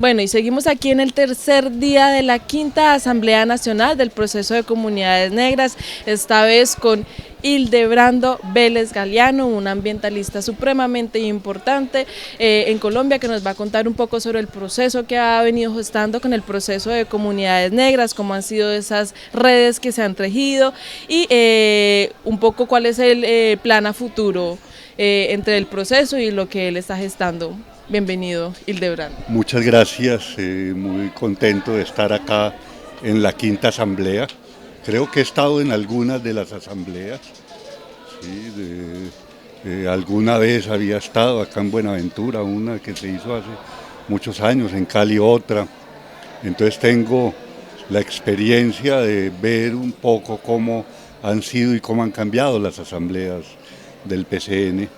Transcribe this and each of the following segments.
Bueno, y seguimos aquí en el tercer día de la quinta Asamblea Nacional del Proceso de Comunidades Negras, esta vez con Hildebrando Vélez Galiano, un ambientalista supremamente importante en Colombia, que nos va a contar un poco sobre el proceso que ha venido gestando con el proceso de comunidades negras, cómo han sido esas redes que se han tejido y un poco cuál es el plan a futuro entre el proceso y lo que él está gestando. Bienvenido, Hildebrando. Muchas gracias, muy contento de estar acá en la quinta asamblea. Creo que he estado en algunas de las asambleas, ¿sí? Alguna vez había estado acá en Buenaventura, una que se hizo hace muchos años, en Cali otra. Entonces tengo la experiencia de ver un poco cómo han sido y cómo han cambiado las asambleas del PCN.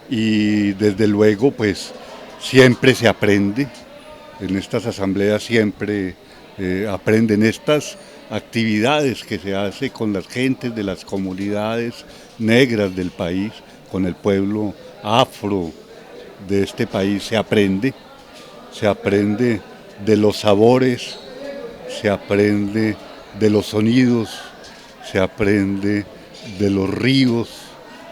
Y desde luego, pues, siempre se aprende, en estas asambleas siempre aprenden estas actividades que se hace con las gentes de las comunidades negras del país, con el pueblo afro de este país, se aprende de los sabores, se aprende de los sonidos, se aprende de los ríos,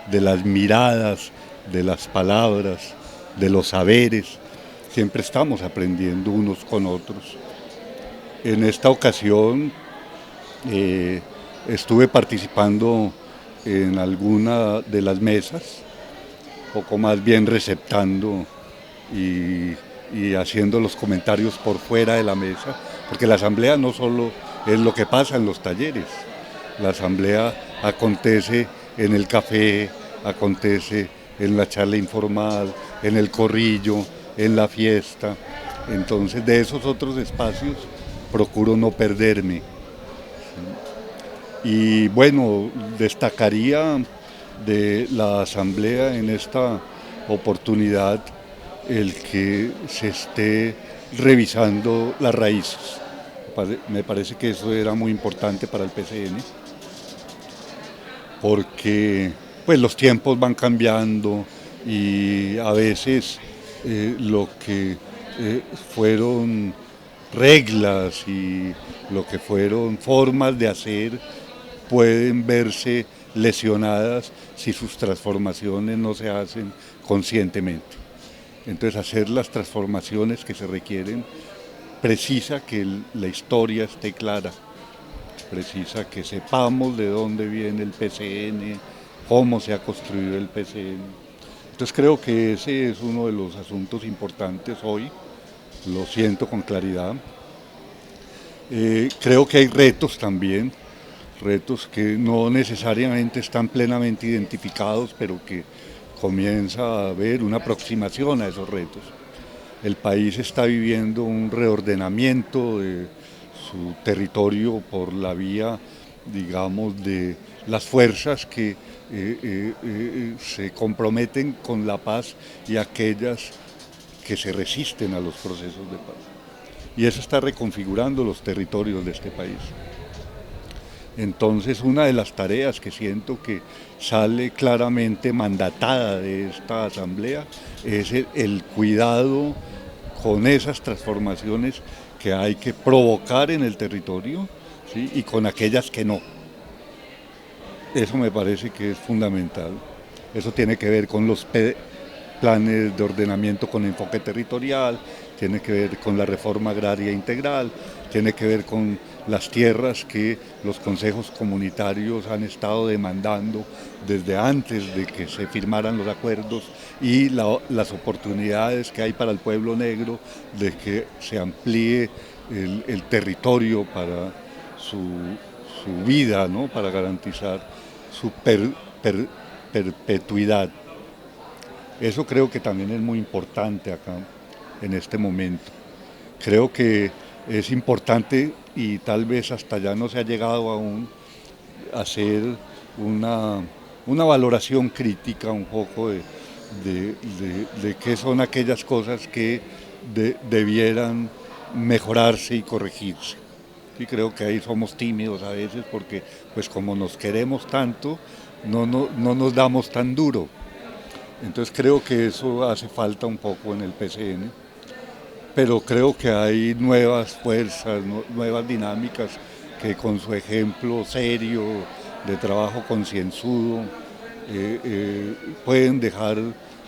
de las miradas, de las palabras, de los saberes. Siempre estamos aprendiendo unos con otros. En esta ocasión estuve participando en alguna de las mesas, poco más bien receptando y haciendo los comentarios por fuera de la mesa, porque la asamblea no solo es lo que pasa en los talleres, la asamblea acontece en el café, acontece en la charla informal, en el corrillo, en la fiesta. Entonces, de esos otros espacios procuro no perderme. Y bueno, destacaría de la asamblea en esta oportunidad el que se esté revisando las raíces. Me parece que eso era muy importante para el PCN, porque pues los tiempos van cambiando y a veces lo que fueron reglas y lo que fueron formas de hacer pueden verse lesionadas si sus transformaciones no se hacen conscientemente. Entonces, hacer las transformaciones que se requieren precisa que la historia esté clara, precisa que sepamos de dónde viene el PCN, cómo se ha construido el PCN. Entonces creo que ese es uno de los asuntos importantes hoy, lo siento con claridad. Creo que hay retos también, retos que no necesariamente están plenamente identificados, pero que comienza a haber una aproximación a esos retos. El país está viviendo un reordenamiento de su territorio por la vía, digamos, de las fuerzas que se comprometen con la paz y aquellas que se resisten a los procesos de paz. Y eso está reconfigurando los territorios de este país. Entonces, una de las tareas que siento que sale claramente mandatada de esta asamblea es el cuidado con esas transformaciones que hay que provocar en el territorio, ¿sí? Y con aquellas que no. Eso me parece que es fundamental. Eso tiene que ver con los planes de ordenamiento con enfoque territorial, tiene que ver con la reforma agraria integral, tiene que ver con las tierras que los consejos comunitarios han estado demandando desde antes de que se firmaran los acuerdos y las oportunidades que hay para el pueblo negro de que se amplíe el territorio para su vida, ¿no? Para garantizar su perpetuidad. Eso creo que también es muy importante acá en este momento. Creo que es importante y tal vez hasta ya no se ha llegado aún a hacer una valoración crítica un poco de qué son aquellas cosas que debieran mejorarse y corregirse. Y creo que ahí somos tímidos a veces porque pues como nos queremos tanto, no nos damos tan duro. Entonces creo que eso hace falta un poco en el PCN. pero creo que hay nuevas fuerzas, nuevas dinámicas que con su ejemplo serio, de trabajo concienzudo, pueden dejar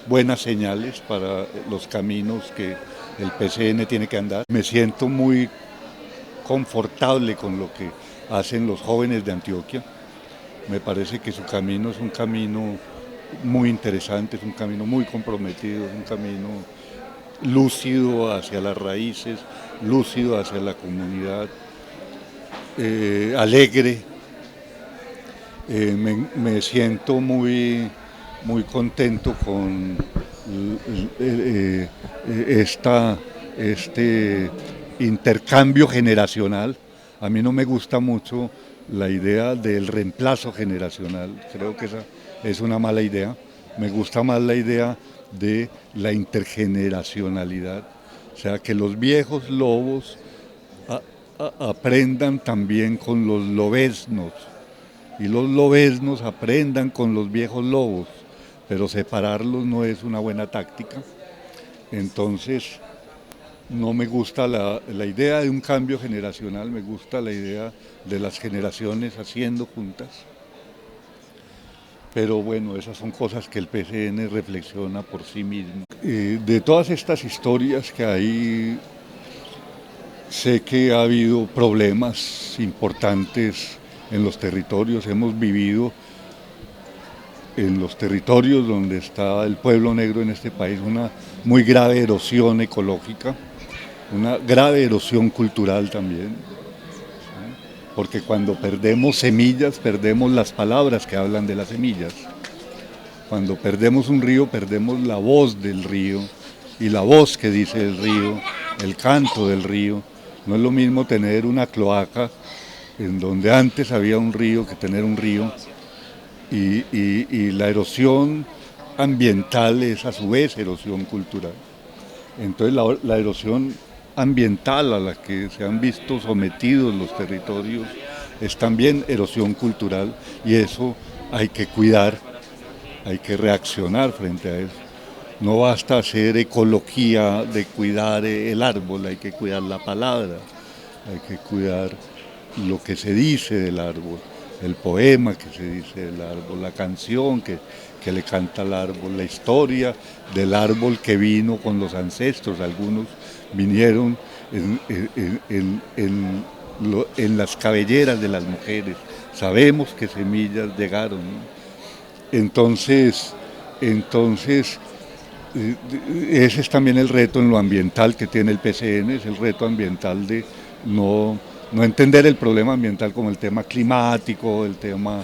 buenas señales para los caminos que el PCN tiene que andar. Me siento muy confortable con lo que hacen los jóvenes de Antioquia. Me parece que su camino es un camino muy interesante, es un camino muy comprometido, es un camino lúcido hacia las raíces, lúcido hacia la comunidad, alegre. Me siento muy contento con este intercambio generacional. A mí no me gusta mucho la idea del reemplazo generacional, creo que esa es una mala idea. Me gusta más la idea de la intergeneracionalidad, o sea, que los viejos lobos aprendan también con los lobeznos y los lobeznos aprendan con los viejos lobos, pero separarlos no es una buena táctica. Entonces, no me gusta la idea de un cambio generacional, me gusta la idea de las generaciones haciendo juntas. Pero bueno, esas son cosas que el PCN reflexiona por sí mismo. De todas estas historias que hay, sé que ha habido problemas importantes en los territorios, hemos vivido en los territorios donde está el pueblo negro en este país una muy grave erosión ecológica, una grave erosión cultural también, ¿sí? Porque cuando perdemos semillas, perdemos las palabras que hablan de las semillas. Cuando perdemos un río, perdemos la voz del río y la voz que dice el río, el canto del río. No es lo mismo tener una cloaca en donde antes había un río que tener un río, y la erosión ambiental es a su vez erosión cultural. Entonces la erosión ambiental a la que se han visto sometidos los territorios es también erosión cultural, y eso hay que cuidar, hay que reaccionar frente a eso. No basta hacer ecología de cuidar el árbol, hay que cuidar la palabra, hay que cuidar lo que se dice del árbol, el poema que se dice del árbol, la canción que le canta al árbol, la historia del árbol que vino con los ancestros. Algunos vinieron en las cabelleras de las mujeres, sabemos que semillas llegaron, ¿no? Entonces, ese es también el reto en lo ambiental que tiene el PCN, es el reto ambiental de no entender el problema ambiental como el tema climático, el tema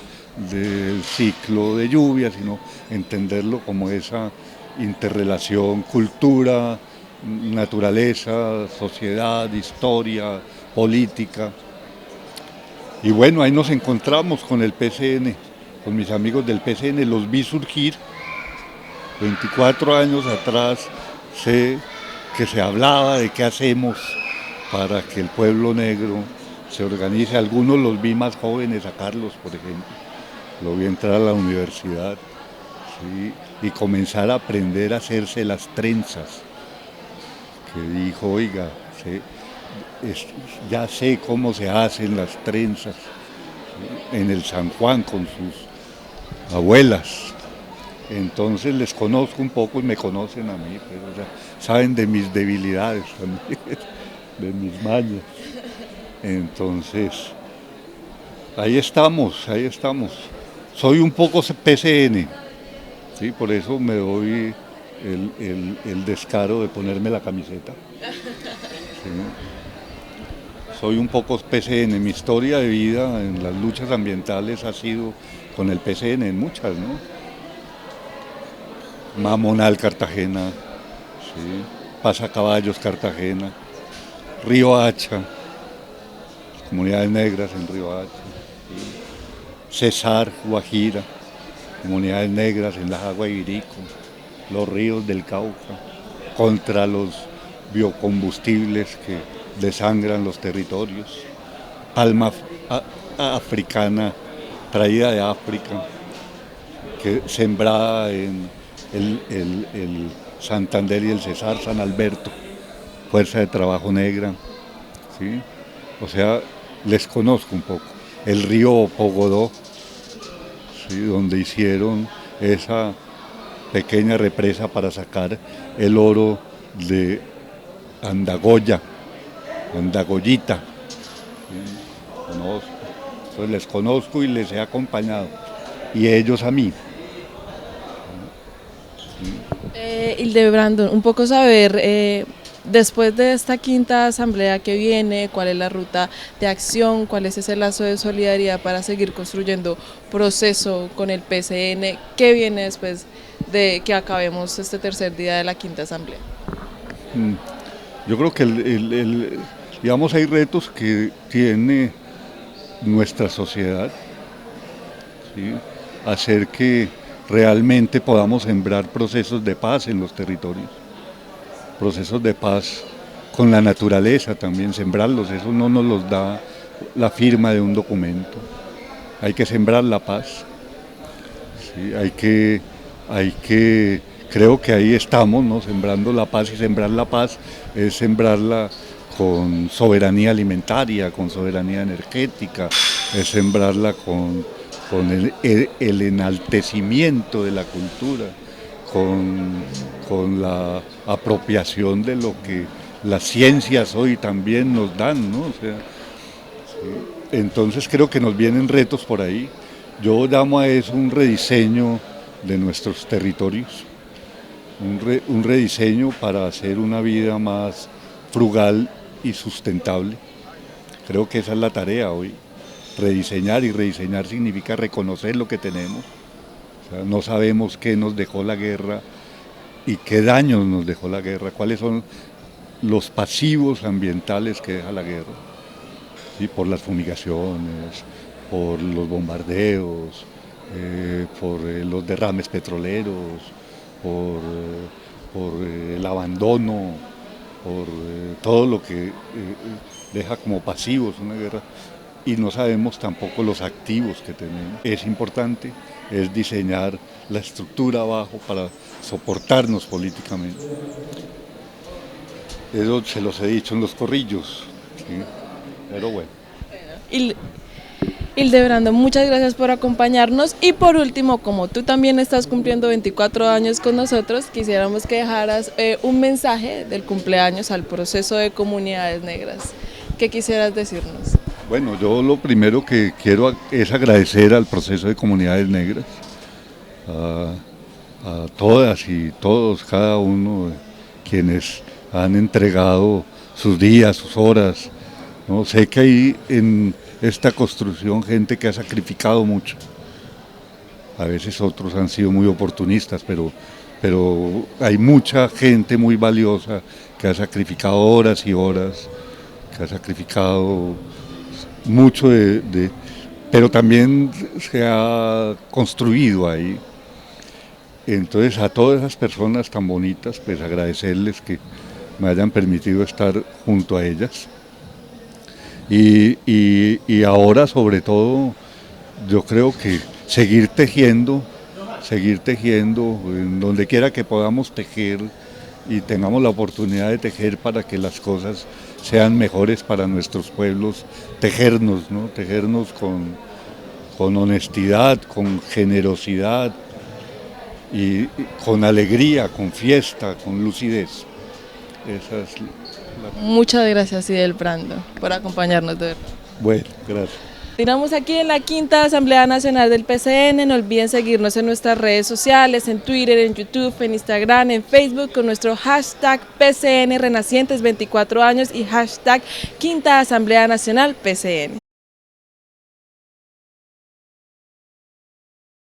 del ciclo de lluvia, sino entenderlo como esa interrelación cultura, naturaleza, sociedad, historia, política. Y bueno, ahí nos encontramos con el PCN, con mis amigos del PCN, los vi surgir. 24 años atrás sé que se hablaba de qué hacemos para que el pueblo negro se organice. Algunos los vi más jóvenes, a Carlos, por ejemplo, lo vi entrar a la universidad, ¿sí? Y comenzar a aprender a hacerse las trenzas, que dijo, oiga, ya sé cómo se hacen las trenzas, ¿sí? En el San Juan con sus abuelas. Entonces les conozco un poco y me conocen a mí, pero, o sea, saben de mis debilidades también, de mis mañas. Entonces, ahí estamos. Soy un poco PCN, ¿sí? Por eso me doy el descaro de ponerme la camiseta. ¿Sí? Soy un poco PCN, mi historia de vida en las luchas ambientales ha sido con el PCN, en muchas, ¿no? Mamonal, Cartagena, ¿sí? Pasacaballos, Cartagena, Río Hacha, comunidades negras en Río Hacha, ¿sí? Cesar, Guajira, comunidades negras en la Jagua Ibirico, los ríos del Cauca, contra los biocombustibles que desangran los territorios, palma africana traída de África, que sembrada en el Santander y el Cesar, San Alberto, Fuerza de Trabajo Negra, ¿sí? O sea, les conozco un poco. El río Pogodó, ¿sí? Donde hicieron esa pequeña represa para sacar el oro de Andagoya, Andagoyita. ¿Sí? Conozco. Entonces les conozco y les he acompañado. Y ellos a mí. Hildebrando, un poco saber, después de esta quinta asamblea que viene, cuál es la ruta de acción, cuál es ese lazo de solidaridad para seguir construyendo proceso con el PCN, qué viene después de que acabemos este tercer día de la quinta asamblea. Yo creo que digamos, hay retos que tiene nuestra sociedad, ¿sí? Hacer que realmente podamos sembrar procesos de paz en los territorios, procesos de paz con la naturaleza también, sembrarlos, eso no nos los da la firma de un documento, hay que sembrar la paz, ¿sí? Creo que ahí estamos, ¿no? Sembrando la paz, y sembrar la paz es sembrarla con soberanía alimentaria, con soberanía energética, es sembrarla con el enaltecimiento de la cultura, con la apropiación de lo que las ciencias hoy también nos dan, ¿no? O sea, sí. Entonces creo que nos vienen retos por ahí. Yo llamo a eso un rediseño de nuestros territorios, un rediseño para hacer una vida más frugal y sustentable. Creo que esa es la tarea hoy. Rediseñar, y rediseñar significa reconocer lo que tenemos. O sea, no sabemos qué nos dejó la guerra y qué daños nos dejó la guerra, cuáles son los pasivos ambientales que deja la guerra, ¿sí? Por las fumigaciones, por los bombardeos, por los derrames petroleros, por el abandono, por todo lo que deja como pasivos una guerra. Y no sabemos tampoco los activos que tenemos. Es importante, es diseñar la estructura abajo para soportarnos políticamente. Eso se los he dicho en los corrillos, ¿sí? Pero bueno. Hildebrando, muchas gracias por acompañarnos, y por último, como tú también estás cumpliendo 24 años con nosotros, quisiéramos que dejaras un mensaje del cumpleaños al proceso de comunidades negras. ¿Qué quisieras decirnos? Bueno, yo lo primero que quiero es agradecer al proceso de comunidades negras, a todas y todos, cada uno de quienes han entregado sus días, sus horas, ¿no? Sé que hay en esta construcción gente que ha sacrificado mucho, a veces otros han sido muy oportunistas, pero hay mucha gente muy valiosa que ha sacrificado horas y horas, que ha sacrificado mucho pero también se ha construido ahí. Entonces, a todas esas personas tan bonitas, pues agradecerles que me hayan permitido estar junto a ellas. Y ahora, sobre todo, yo creo que seguir tejiendo en donde quiera que podamos tejer y tengamos la oportunidad de tejer para que las cosas sean mejores para nuestros pueblos, tejernos, ¿no? Tejernos con honestidad, con generosidad y con alegría, con fiesta, con lucidez. Esa es Muchas gracias, Hildebrando, por acompañarnos, de verdad. Bueno, gracias. Continuamos aquí en la quinta Asamblea Nacional del PCN. No olviden seguirnos en nuestras redes sociales, en Twitter, en YouTube, en Instagram, en Facebook, con nuestro hashtag PCN Renacientes 24 años y hashtag Quinta Asamblea Nacional PCN.